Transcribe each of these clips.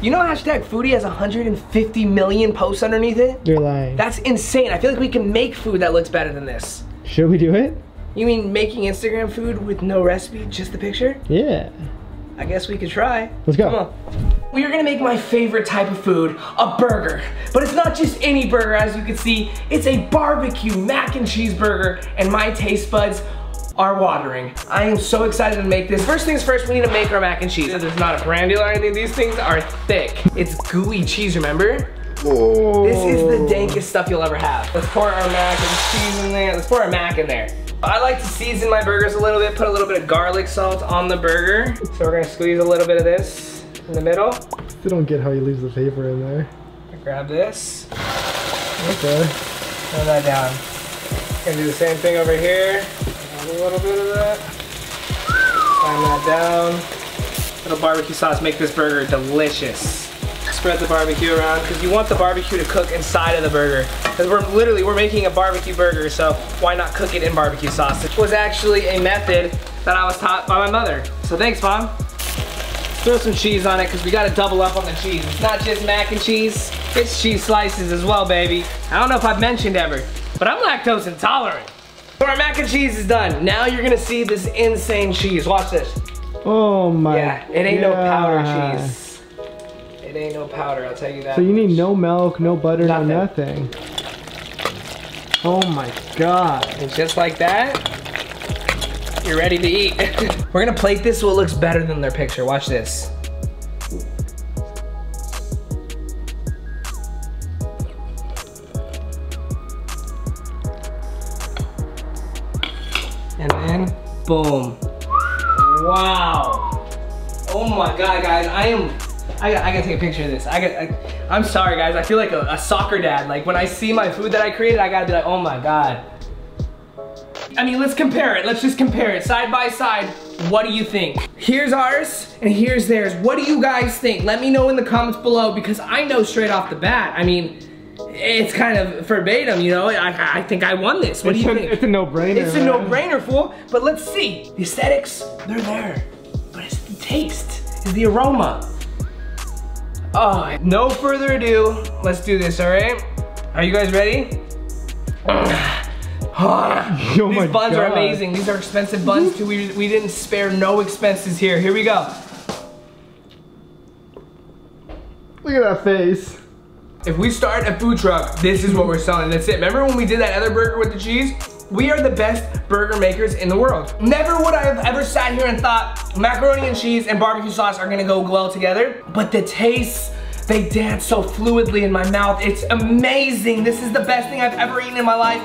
You know hashtag foodie has 150 million posts underneath it? You're lying. That's insane. I feel like we can make food that looks better than this. Should we do it? You mean making Instagram food with no recipe, just the picture? Yeah. I guess we could try. Let's go. Come on. We are gonna make my favorite type of food, a burger. But it's not just any burger, as you can see. It's a barbecue mac and cheese burger, and my taste buds are watering. I am so excited to make this. First things first, we need to make our mac and cheese. There's not a brand deal or anything. These things are thick. It's gooey cheese, remember? Oh. This is the dankest stuff you'll ever have. Let's pour our mac and cheese in there. Let's pour our mac in there. I like to season my burgers a little bit, put a little bit of garlic salt on the burger. So we're gonna squeeze a little bit of this in the middle. Still don't get how he leaves the paper in there. Grab this. Okay. Throw that down. Gonna do the same thing over here. Add a little bit of that. Climb that down. Little barbecue sauce, make this burger delicious. Spread the barbecue around because you want the barbecue to cook inside of the burger. Because we're making a barbecue burger, so why not cook it in barbecue sauce? It was actually a method that I was taught by my mother. So thanks, Mom. Throw some cheese on it because we got to double up on the cheese. It's not just mac and cheese, it's cheese slices as well, baby. I don't know if I've mentioned ever, but I'm lactose intolerant. So our mac and cheese is done. Now you're gonna see this insane cheese. Watch this. Oh my. Yeah, it ain't no powder cheese. It ain't no powder, I'll tell you that. So you need no milk, no butter, Nothing. no nothing. Oh my God. And just like that, you're ready to eat. We're gonna plate this so it looks better than their picture. Watch this. And then, boom. Wow. Oh my God, guys, I gotta take a picture of this. I'm sorry, guys. I feel like a soccer dad. Like when I see my food that I created, I gotta be like, oh my God. I mean, let's compare it. Let's just compare it side by side. What do you think? Here's ours and here's theirs. What do you guys think? Let me know in the comments below because I know straight off the bat. I mean, it's kind of verbatim, you know? I think I won this. What do you think? It's a no-brainer. It's a no-brainer, fool. But let's see. The aesthetics, they're there. But it's the taste, it's the aroma. Oh, no further ado, let's do this, all right? Are you guys ready? Oh These buns are amazing. These are expensive buns too. We didn't spare no expenses here. Here we go. Look at that face. If we start a food truck, this is what we're selling. That's it. Remember when we did that other burger with the cheese? We are the best burger makers in the world. Never would I have ever sat here and thought macaroni and cheese and barbecue sauce are gonna go well together, but the tastes, they dance so fluidly in my mouth. It's amazing. This is the best thing I've ever eaten in my life.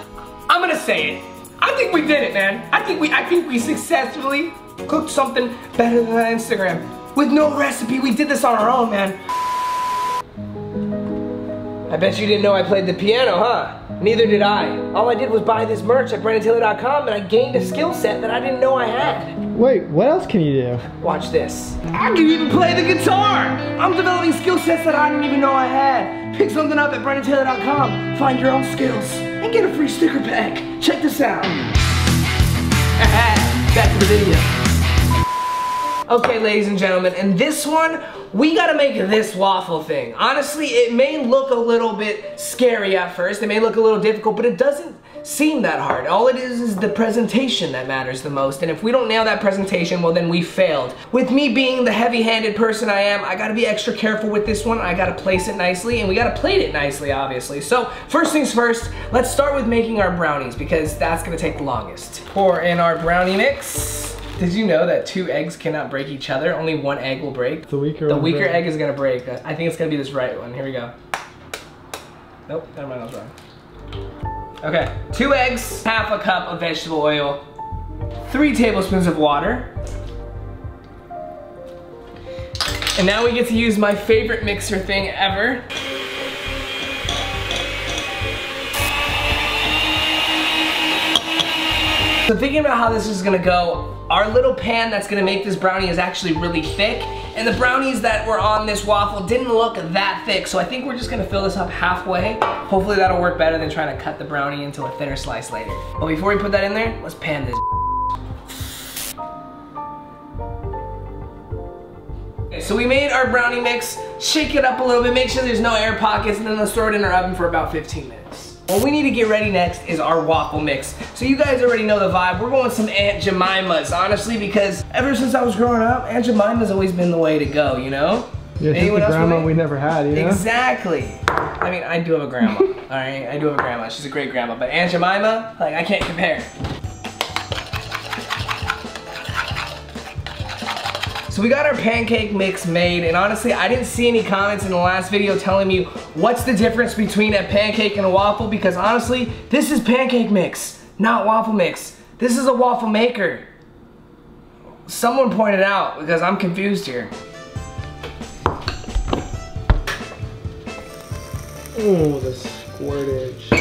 I'm gonna say it. I think we did it, man. I think we successfully cooked something better than that Instagram. With no recipe, we did this on our own, man. I bet you didn't know I played the piano, huh? Neither did I. All I did was buy this merch at BrennenTaylor.com and I gained a skill set that I didn't know I had. Wait, what else can you do? Watch this. I can even play the guitar! I'm developing skill sets that I didn't even know I had. Pick something up at BrennenTaylor.com, find your own skills, and get a free sticker pack. Check this out. Back to the video. Okay, ladies and gentlemen, and this one, we gotta make this waffle thing. Honestly, it may look a little bit scary at first, it may look a little difficult, but it doesn't seem that hard. All it is the presentation that matters the most, and if we don't nail that presentation, well then we failed. With me being the heavy-handed person I am, I gotta be extra careful with this one. I gotta place it nicely, and we gotta plate it nicely, obviously. So, first things first, let's start with making our brownies, because that's gonna take the longest. Pour in our brownie mix. Did you know that 2 eggs cannot break each other? Only 1 egg will break. The weaker egg is gonna break. I think it's gonna be this right one. Here we go. Nope, never mind, I was wrong. Okay, 2 eggs, half a cup of vegetable oil, 3 tablespoons of water. And now we get to use my favorite mixer thing ever. So thinking about how this is gonna go, our little pan that's gonna make this brownie is actually really thick, and the brownies that were on this waffle didn't look that thick, so I think we're just gonna fill this up halfway. Hopefully that'll work better than trying to cut the brownie into a thinner slice later. But before we put that in there, let's pan this. So we made our brownie mix, shake it up a little bit, make sure there's no air pockets, and then let's throw it in our oven for about 15 minutes. What we need to get ready next is our waffle mix. So you guys already know the vibe. We're going with some Aunt Jemima's, honestly, because ever since I was growing up, Aunt Jemima's always been the way to go, you know? Yeah, anyone else grandma we never had, you know? Exactly. I mean, I do have a grandma, all right? I do have a grandma. She's a great grandma, but Aunt Jemima, like, I can't compare. So we got our pancake mix made, and honestly, I didn't see any comments in the last video telling me what's the difference between a pancake and a waffle, because honestly, this is pancake mix, not waffle mix. This is a waffle maker. Someone pointed out, because I'm confused here. Oh, the squirtage.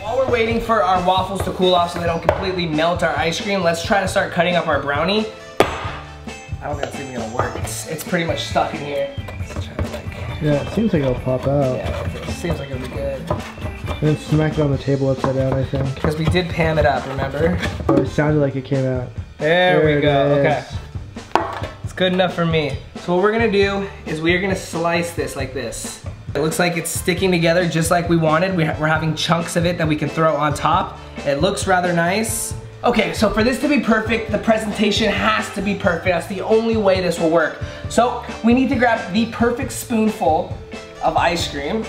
While we're waiting for our waffles to cool off so they don't completely melt our ice cream, let's try to start cutting up our brownie. I don't think it's even gonna work. It's pretty much stuck in here. Let's try to yeah, it seems like it'll pop out. Yeah, it seems like it'll be good. And then smack it on the table upside down, I think. Because we did Pam it up, remember? Oh, it sounded like it came out. There we go, okay. It's good enough for me. So what we're gonna do is we are gonna slice this like this. It looks like it's sticking together just like we wanted. We're having chunks of it that we can throw on top. It looks rather nice. Okay, so for this to be perfect, the presentation has to be perfect. That's the only way this will work. So we need to grab the perfect spoonful of ice cream.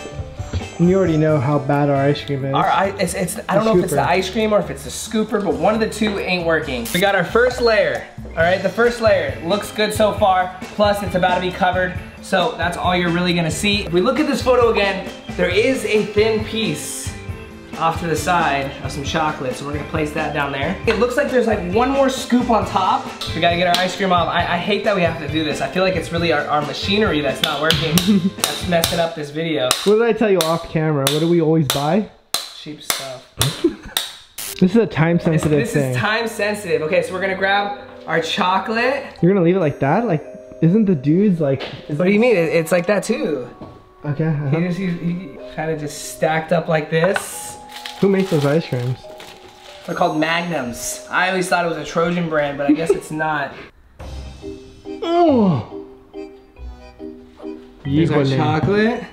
You already know how bad our ice cream is. I don't know if it's the ice cream or if it's the scooper, but one of the two ain't working. We got our first layer. All right, the first layer looks good so far. Plus, it's about to be covered, so that's all you're really gonna see. If we look at this photo again, there is a thin piece off to the side of some chocolate, so we're gonna place that down there. It looks like there's like one more scoop on top. We gotta get our ice cream off. I hate that we have to do this. I feel like it's really our machinery that's not working. That's messing up this video. What did I tell you off camera? What do we always buy? Cheap stuff. This is a time sensitive thing. This is time sensitive. Okay, so we're gonna grab our chocolate. You're gonna leave it like that? Like, isn't the dude's like... What do you mean? It's like that too. Okay. He kind of just stacked up like this. Who makes those ice creams? They're called Magnums. I always thought it was a Trojan brand, but I guess it's not. Oh! Here's our chocolate.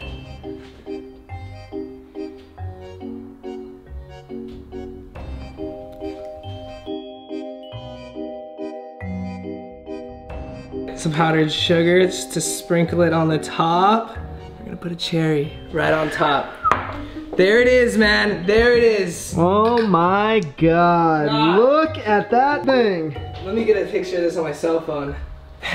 Some powdered sugar just to sprinkle it on the top. We're gonna put a cherry right on top. There it is, man. There it is. Oh my God. Look at that thing. Let me get a picture of this on my cell phone.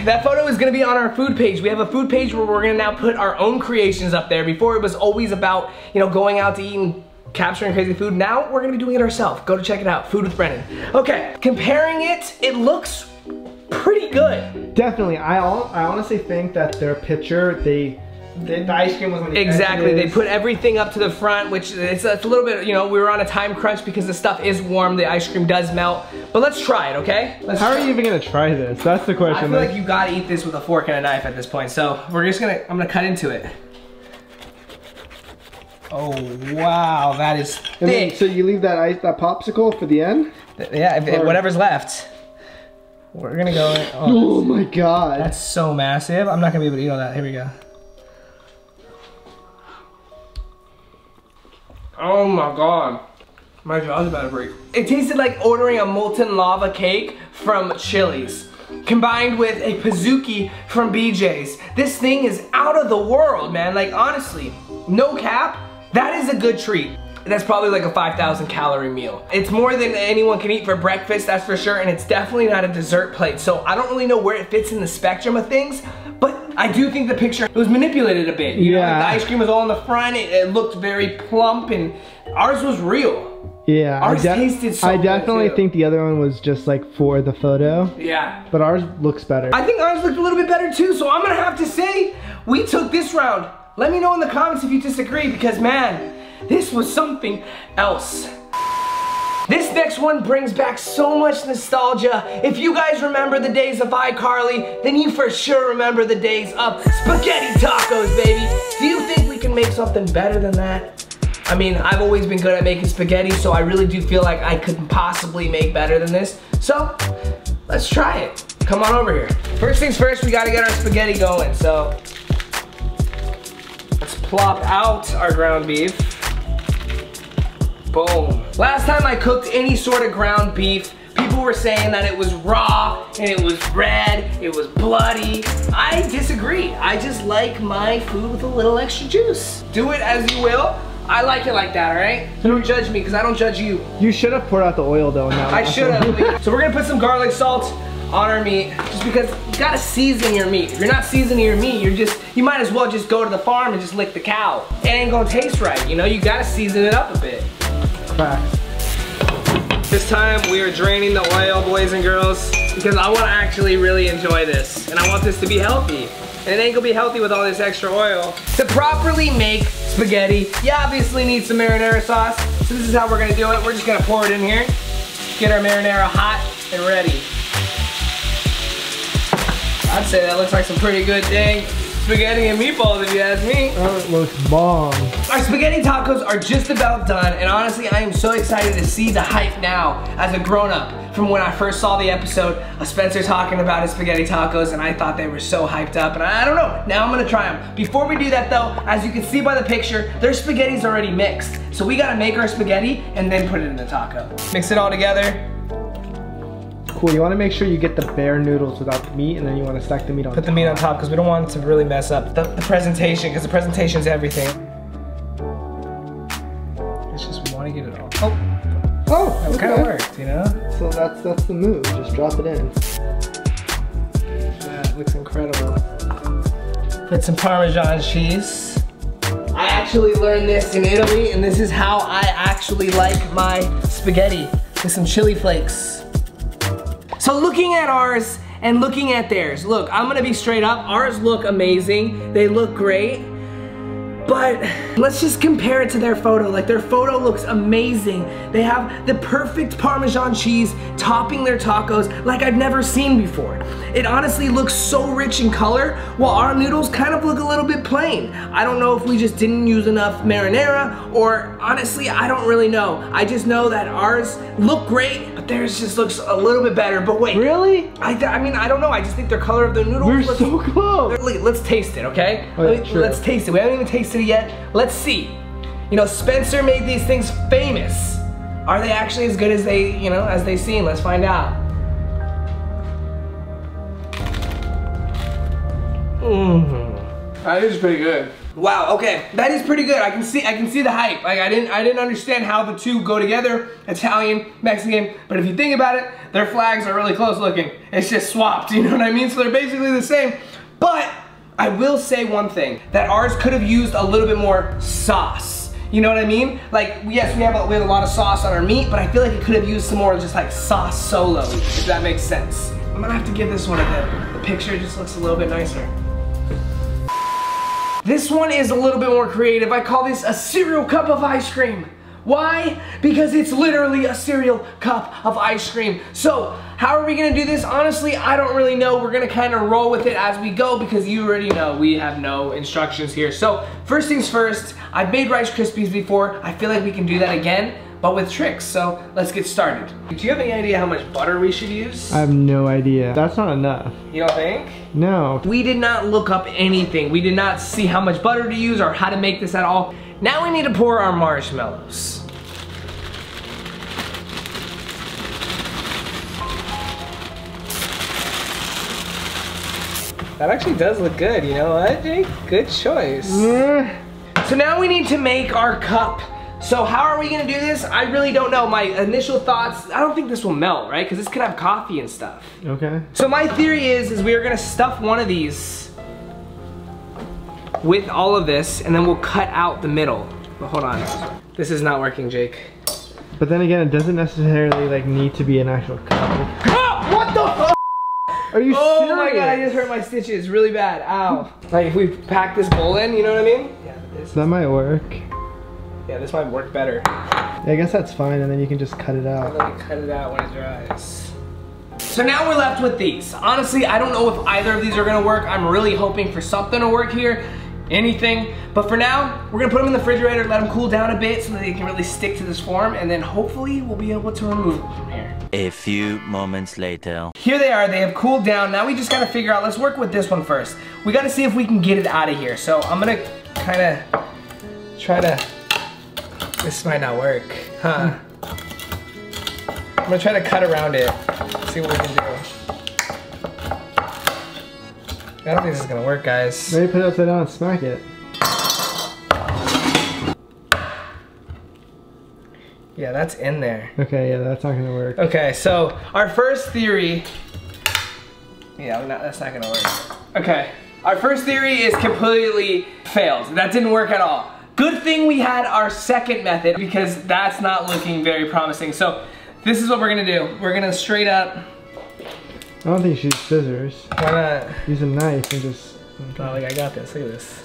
That photo is gonna be on our food page. We have a food page where we're gonna now put our own creations up there. Before it was always about, you know, going out to eat and capturing crazy food. Now we're gonna be doing it ourselves. Go to check it out, Food with Brennen. Okay, comparing it, it looks pretty good. Definitely. I honestly think that their picture, the ice cream was on the Exactly, edges. they put everything up to the front, which it's a little bit, you know, we were on a time crunch because the stuff is warm, the ice cream does melt. But let's try it, okay? How are you even gonna try this? That's the question. I feel like you gotta eat this with a fork and a knife at this point, so I'm gonna cut into it. Oh, wow, that is thick. And then, so you leave that popsicle for the end? Yeah, whatever's left. We're gonna go in. Oh my God. That's so massive. I'm not gonna be able to eat all that. Here we go. Oh my God. My jaw's about to break. It tasted like ordering a molten lava cake from Chili's, combined with a Pizookie from BJ's. This thing is out of the world, man. Like, honestly, no cap, that is a good treat. That's probably like a 5,000 calorie meal. It's more than anyone can eat for breakfast, that's for sure, and it's definitely not a dessert plate. So I don't really know where it fits in the spectrum of things, but I do think the picture, it was manipulated a bit. You know, like the ice cream was all in the front, it looked very plump, and ours was real. Yeah, ours tasted so I definitely good, think the other one was just like for the photo. Yeah. But ours looks better. I think ours looked a little bit better too, so I'm gonna have to say, we took this round. Let me know in the comments if you disagree, because man, this was something else. This next one brings back so much nostalgia. If you guys remember the days of iCarly, then you for sure remember the days of spaghetti tacos, baby. Do you think we can make something better than that? I mean, I've always been good at making spaghetti, so I really do feel like I could possibly make better than this. So, let's try it. come on over here. First things first, we gotta get our spaghetti going. So let's plop out our ground beef. Boom. Last time I cooked any sort of ground beef, people were saying that it was raw and it was red, it was bloody. I disagree. I just like my food with a little extra juice. Do it as you will. I like it like that, all right? So don't judge me, because I don't judge you. You should have poured out the oil though. Now I should have. So we're gonna put some garlic salt on our meat, just because you gotta season your meat. If you're not seasoning your meat, you might as well just go to the farm and just lick the cow. It ain't gonna taste right, you know? You gotta season it up a bit. Facts. This time we are draining the oil, boys and girls, because I want to actually really enjoy this, and I want this to be healthy. And it ain't gonna be healthy with all this extra oil. To properly make spaghetti, you obviously need some marinara sauce. So this is how we're gonna do it. We're just gonna pour it in here, get our marinara hot and ready. I'd say that looks like some pretty good dang spaghetti and meatballs if you ask me. Oh, it looks bomb. Our spaghetti tacos are just about done, and honestly, I am so excited to see the hype now as a grown-up from when I first saw the episode of Spencer talking about his spaghetti tacos, and I thought they were so hyped up, and I don't know, now I'm gonna try them. Before we do that though, as you can see by the picture, their spaghetti's already mixed. So we gotta make our spaghetti and then put it in the taco. Mix it all together. Cool, you wanna make sure you get the bare noodles without the meat, and then you wanna stack the meat on top. Put the meat on top because we don't want it to really mess up the presentation, because the presentation is everything. It's just we want to get it all. Oh, that kind of worked, you know? So that's the move, just drop it in. That looks incredible. Put some Parmesan cheese. I actually learned this in Italy, and this is how I actually like my spaghetti, with some chili flakes. So looking at ours and looking at theirs, look, I'm gonna be straight up, ours look amazing, they look great, but let's just compare it to their photo. Like, their photo looks amazing. They have the perfect Parmesan cheese topping their tacos like I've never seen before. It honestly looks so rich in color, while our noodles kind of look a little bit plain. I don't know if we just didn't use enough marinara, or honestly, I don't really know. I just know that ours look great, but theirs just looks a little bit better. But wait. Really? I mean, I don't know. I just think their color of the noodles We're looks so close. Let's taste it, okay? Oh, yeah, true. Let's taste it. We haven't even tasted it yet. Let's see. You know, Spencer made these things famous. Are they actually as good as they, you know, as they seem? Let's find out. That is pretty good. Wow, okay, that is pretty good. I can see the hype. Like, I didn't understand how the two go together, Italian, Mexican, but if you think about it, their flags are really close looking. It's just swapped, you know what I mean? So they're basically the same, but I will say one thing, that ours could have used a little bit more sauce. You know what I mean? Like, yes, we have a lot of sauce on our meat, but I feel like it could have used some more just like sauce solo, if that makes sense. I'm gonna have to give this one a bit. The picture just looks a little bit nicer. This one is a little bit more creative. I call this a cereal cup of ice cream. Why? Because it's literally a cereal cup of ice cream. So, how are we gonna do this? Honestly, I don't really know. We're gonna kind of roll with it as we go, because you already know we have no instructions here. So, first things first, I've made Rice Krispies before. I feel like we can do that again, but with tricks. So, let's get started. Do you have any idea how much butter we should use? I have no idea. That's not enough. You don't think? No. We did not look up anything. We did not see how much butter to use or how to make this at all. Now we need to pour our marshmallows. That actually does look good, you know what, Jake? Good choice. So now we need to make our cup. So how are we gonna do this? I really don't know. My initial thoughts, I don't think this will melt, right? Because this could have coffee and stuff. Okay. So my theory is we are gonna stuff one of these with all of this, and then we'll cut out the middle. But hold on, this is not working, Jake. But then again, it doesn't necessarily like need to be an actual cup. Ah, what the fuck? Are you serious? Oh my god, I just hurt my stitches really bad. Ow. Like if we pack this bowl in, you know what I mean? Yeah, that might work. Yeah, this might work better. Yeah, I guess that's fine, and then you can just cut it out. And then you cut it out when it dries. So now we're left with these. Honestly, I don't know if either of these are gonna work. I'm really hoping for something to work here. anything. But for now, we're gonna put them in the refrigerator, let them cool down a bit so that they can really stick to this form, and then hopefully we'll be able to remove them from here. A few moments later. Here they are, they have cooled down. Now we just gotta figure out, let's work with this one first. We gotta see if we can get it out of here. So I'm gonna kinda try to, this might not work, huh? I'm gonna try to cut around it, see what we can do. I don't think this is gonna work, guys. Maybe put it upside down and smack it. Yeah, that's in there. Okay, yeah, that's not gonna work. Okay, so our first theory, yeah, that's not gonna work. Okay, our first theory is completely failed. That didn't work at all. Good thing we had our second method because that's not looking very promising. So this is what we're gonna do. We're gonna straight up. I don't think you should use scissors. Why not? Use a knife and just. Oh, like I got this. Look at this.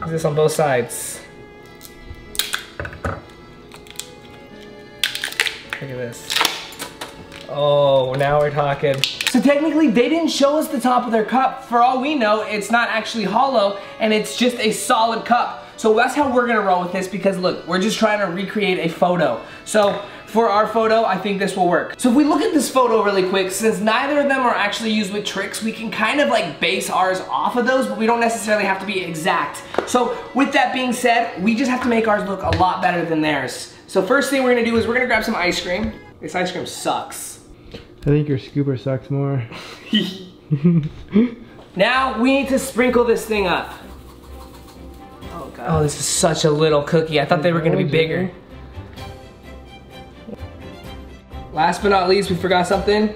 Use this on both sides. Look at this. Oh, now we're talking. So technically, they didn't show us the top of their cup. For all we know, it's not actually hollow, and it's just a solid cup. So that's how we're gonna roll with this because look, we're just trying to recreate a photo. So for our photo, I think this will work. So if we look at this photo really quick, since neither of them are actually used with tricks, we can kind of like base ours off of those, but we don't necessarily have to be exact. So with that being said, we just have to make ours look a lot better than theirs. So first thing we're gonna do is we're gonna grab some ice cream. This ice cream sucks. I think your scooper sucks more. Now we need to sprinkle this thing up. Oh god. Oh, this is such a little cookie. I thought they were gonna be bigger. Last but not least, we forgot something.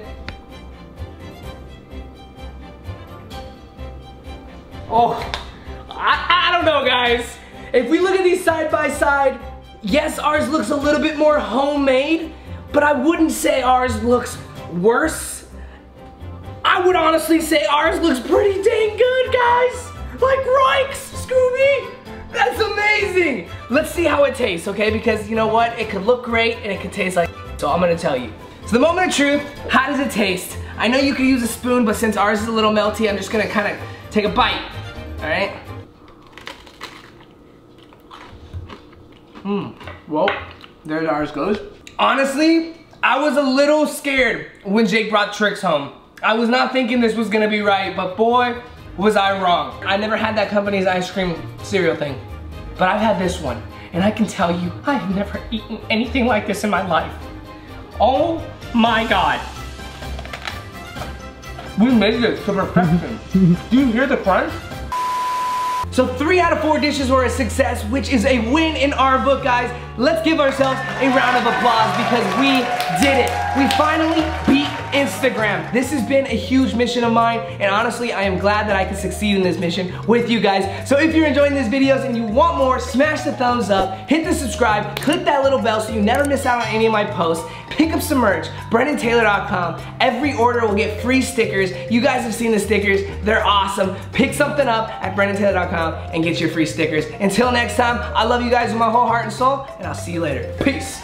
Oh, I don't know, guys. If we look at these side by side, yes, ours looks a little bit more homemade, but I wouldn't say ours looks worse. I would honestly say ours looks pretty dang good, guys. Like Rikes, Scooby. That's amazing. Let's see how it tastes, okay? Because you know what? It could look great and it could taste like, so I'm gonna tell you. So the moment of truth, how does it taste? I know you could use a spoon, but since ours is a little melty, I'm just gonna kind of take a bite, all right? Well, there ours goes. Honestly, I was a little scared when Jake brought tricks home. I was not thinking this was gonna be right, but boy, was I wrong. I never had that company's ice cream cereal thing, but I've had this one, and I can tell you, I have never eaten anything like this in my life. Oh my God. We made this to perfection. Do you hear the crunch? So 3 out of 4 dishes were a success, which is a win in our book, guys. Let's give ourselves a round of applause because we did it. We finally beat Instagram. This has been a huge mission of mine, and honestly, I am glad that I could succeed in this mission with you guys. So if you're enjoying these videos and you want more, smash the thumbs up, hit the subscribe, click that little bell so you never miss out on any of my posts. Pick up some merch, BrennenTaylor.com. Every order will get free stickers. You guys have seen the stickers, they're awesome. Pick something up at BrennenTaylor.com and get your free stickers. Until next time, I love you guys with my whole heart and soul, and I'll see you later. Peace.